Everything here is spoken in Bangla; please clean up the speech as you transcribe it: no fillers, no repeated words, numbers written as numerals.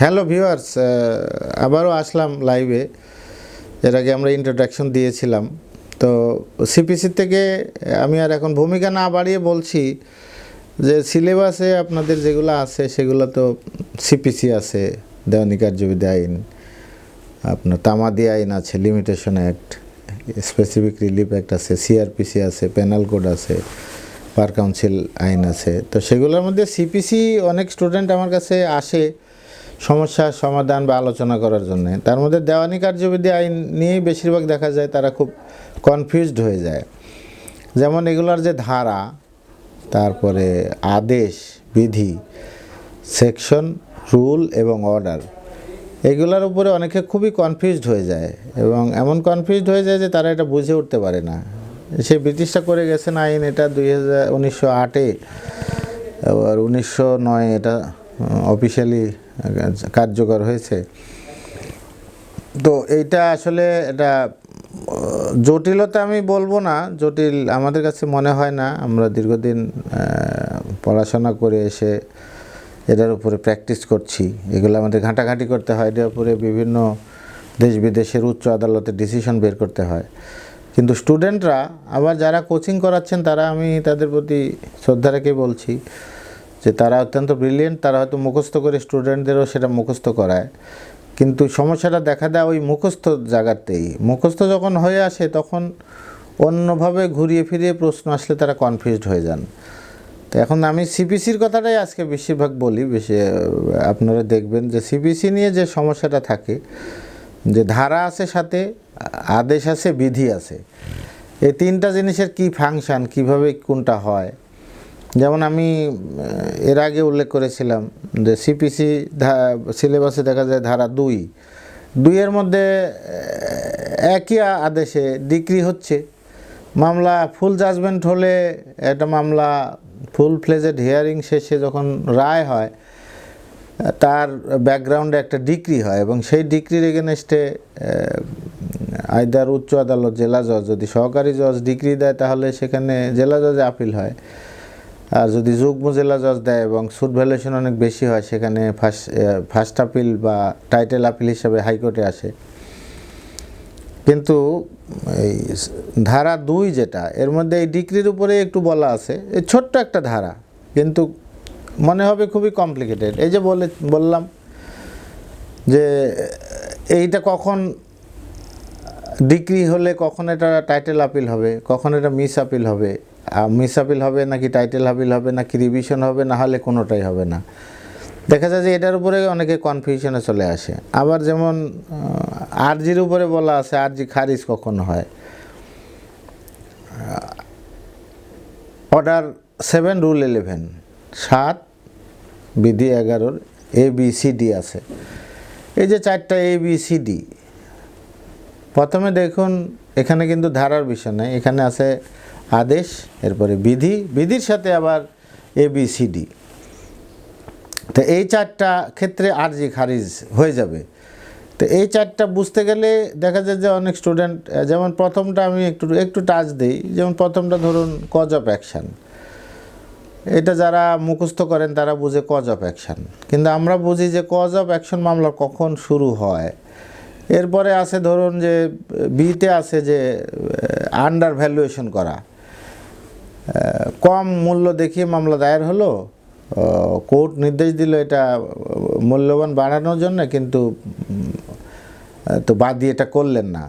হ্যালো ভিউয়ার্স, আবারও আসলাম লাইভে। এর আগে আমরা ইন্ট্রোডাকশন দিয়েছিলাম। তো সিপিসি থেকে আমি আর এখন ভূমিকা না বাড়িয়ে বলছি যে সিলেবাসে আপনাদের যেগুলো আছে সেগুলো তো সিপিসি আছে, দেওয়ানি কার্যবিধি আইন, আপনার তামাদি আইন আছে, limitation act, specific relief act আছে, সিআরপিসি আছে, পেনাল কোড আছে, বার কাউন্সিল আইন আছে। তো সেগুলোর মধ্যে সিপিসি অনেক স্টুডেন্ট আমার কাছে আসে সমস্যার সমাধান বা আলোচনা করার জন্য। তার মধ্যে দেওয়ানি কার্যবিধি আইন নিয়েই বেশিরভাগ দেখা যায় তারা খুব কনফিউজড হয়ে যায়। যেমন এগুলার যে ধারা, তারপরে আদেশ, বিধি, সেকশন, রুল এবং অর্ডার, এগুলোর উপরে অনেকে খুবই কনফিউজড হয়ে যায় এবং এমন কনফিউজড হয়ে যায় যে তারা এটা বুঝে উঠতে পারে না। সেই ব্রিটিশটা করে গেছেন আইন, এটা 1908-এ, আবার 1909 এটা অফিশিয়ালি কার্যকর হয়েছে। তো এইটা আসলে এটা জটিলতা আমি বলবো না, জটিল আমাদের কাছে মনে হয় না। আমরা দীর্ঘদিন পড়াশোনা করে এসে এটার উপরে প্র্যাকটিস করছি। এগুলো আমাদের ঘাঁটাঘাঁটি করতে হয়, এটার উপরে বিভিন্ন দেশ বিদেশের উচ্চ আদালতে ডিসিশন বের করতে হয়। কিন্তু স্টুডেন্টরা আবার যারা কোচিং করাচ্ছেন তারা, আমি তাদের প্রতি শ্রদ্ধা রেখে বলছি যে তারা অত্যন্ত ব্রিলিয়েন্ট। তারা হয়তো মুখস্থ করে স্টুডেন্টদেরও সেটা মুখস্থ করায়, কিন্তু সমস্যাটা দেখা দেয় ওই মুখস্থ জায়গাতেই। মুখস্থ যখন হয়ে আসে তখন অন্যভাবে ঘুরিয়ে ফিরিয়ে প্রশ্ন আসলে তারা কনফিউজড হয়ে যান। তো এখন আমি সিপিসির কথাটাই আজকে বেশিরভাগ বলি। আপনারা দেখবেন যে সিপিসি নিয়ে যে সমস্যাটা থাকে, যে ধারা আছে, সাথে আদেশ আছে, বিধি আছে, এই তিনটা জিনিসের কি ফাংশন, কিভাবে কোনটা হয়। যেমন আমি এর আগে উল্লেখ করেছিলাম যে সিপিসি সিলেবাসে দেখা যায় ধারা 2-এর মধ্যে একই আদেশে ডিক্রি হচ্ছে। মামলা ফুল জাজমেন্ট হলে একটা মামলা ফুল ফ্লেজেড হিয়ারিং শেষে যখন রায় হয়, তার ব্যাকগ্রাউন্ডে একটা ডিক্রি হয় এবং সেই ডিক্রির এগেনস্টে আইদার উচ্চ আদালত, জেলা জজ, যদি সহকারী জজ ডিক্রি দেয় তাহলে সেখানে জেলা জজে আপিল হয়। আর যদি যুগ্ম জেলা জজ দেয় এবং সুট ভ্যালুয়েশন অনেক বেশি হয়, সেখানে ফার্স্ট আপিল বা টাইটেল আপিল হিসাবে হাইকোর্টে আসে। কিন্তু এই ধারা 2 যেটা, এর মধ্যে এই ডিক্রির উপরে একটু বলা আছে। এই ছোট্ট একটা ধারা, কিন্তু মনে হবে খুবই কমপ্লিকেটেড। এই যে বললাম যে এইটা কখন ডিক্রি হলে কখন এটা টাইটেল আপিল হবে, কখন এটা মিস আপিল হবে, মিস আপিল হবে নাকি টাইটেল আপিল হবে নাকি রিভিশন হবে, না হলে কোনোটাই হবে না। দেখা যায় যে এটার উপরে অনেকে কনফিউশনে চলে আসে। আবার যেমন আরজির উপরে বলা আছে আরজি খারিজ কখন হয়। অর্ডার 7, রুল 11, 7, বিধি 11-র ABCD আছে। এই যে 4টা ABCD, প্রথমে দেখুন এখানে কিন্তু ধারার বিষয় নেই, এখানে আছে আদেশ, এরপরে বিধি, বিধির সাথে আবার ABCD। তো এই 4টা ক্ষেত্রে আরজি খারিজ হয়ে যাবে। তো এই 4টা বুঝতে গেলে দেখা যায় যে অনেক স্টুডেন্ট, যেমন প্রথমটা আমি একটু টাচ দিই। যেমন প্রথমটা ধরুন কজ অফ অ্যাকশান, এটা যারা মুখস্থ করেন তারা বুঝে কজ অফ অ্যাকশান, কিন্তু আমরা বুঝি যে কজ অফ অ্যাকশন মামলা কখন শুরু হয়। এরপরে আছে ধরুন যে বিতে আছে যে আন্ডার ভ্যালুয়েশন করা, কম মূল্য দেখিয়ে মামলা দায়ের হলো, কোর্ট নির্দেশ দিল এটা মূল্যবান বাড়ানোর জন্য, কিন্তু তো বাদী এটা করলেন না,